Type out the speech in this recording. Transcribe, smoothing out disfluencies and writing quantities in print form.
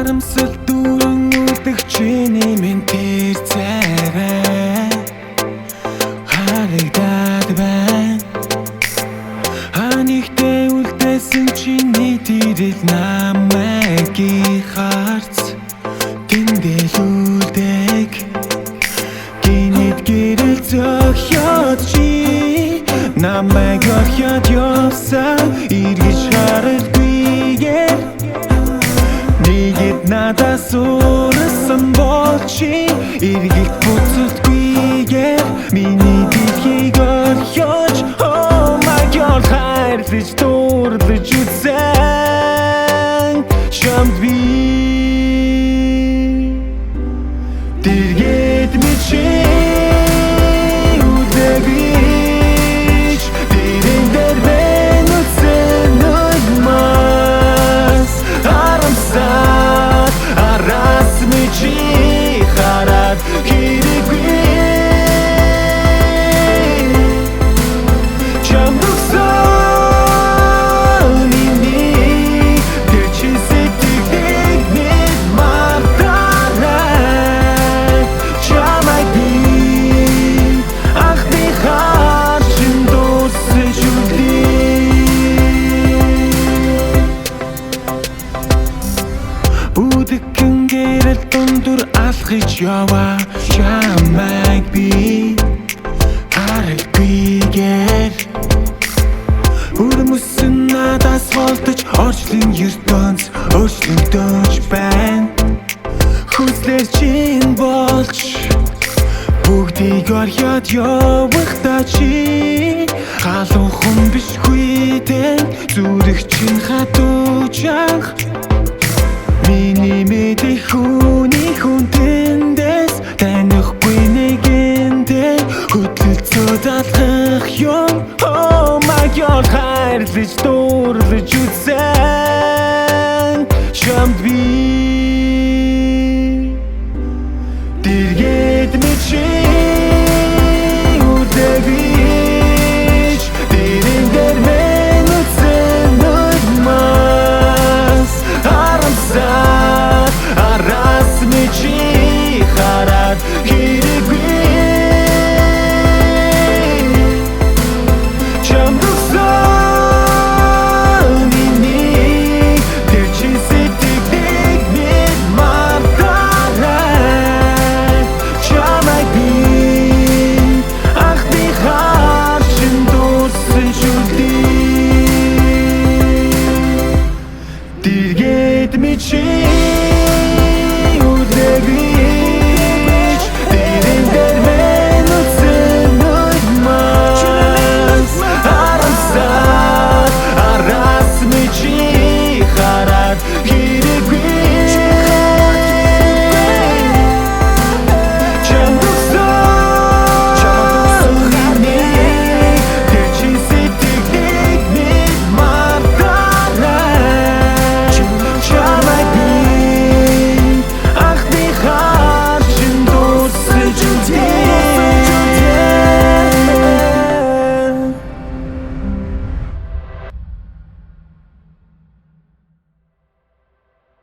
Харамсал дүүрэн үлдэгчний минь тэр царай харагдаад байна. Ханигтэй үлдээсэн чиний тэрэл намайг харц тэмдэглүүлдэг. Гинэт гэрэл зохиод чи намайг орхиод явсан эргэж харагдгүйгээр нэгэд надаас уурсан бол чи эргэлт буцалтгүйгээр миний дэлхийг орхиож oh my god хайрлаж дуурлаж үзэн чамд би дэргэд мичи Бүдэгхэн гэрэл дундуур алхаж яваа чамайг би харагдгүйгээр Хүрмөсөн надаас холдож орчлон ертөнц өөрчлөгдөж байна. Хүслээр чинь болж бүгдийг орхиод явахдаа чи халуухан бишгүй дээ зүрх чинь хатууж анх миний мэдэх хүний хүнтэндээс танихгүй нэгэндээ хөдлөлцөөд алхах юм oh my god хайрлаж дуурлаж үзэн чамд би дэргэд мичи дэргэд мичи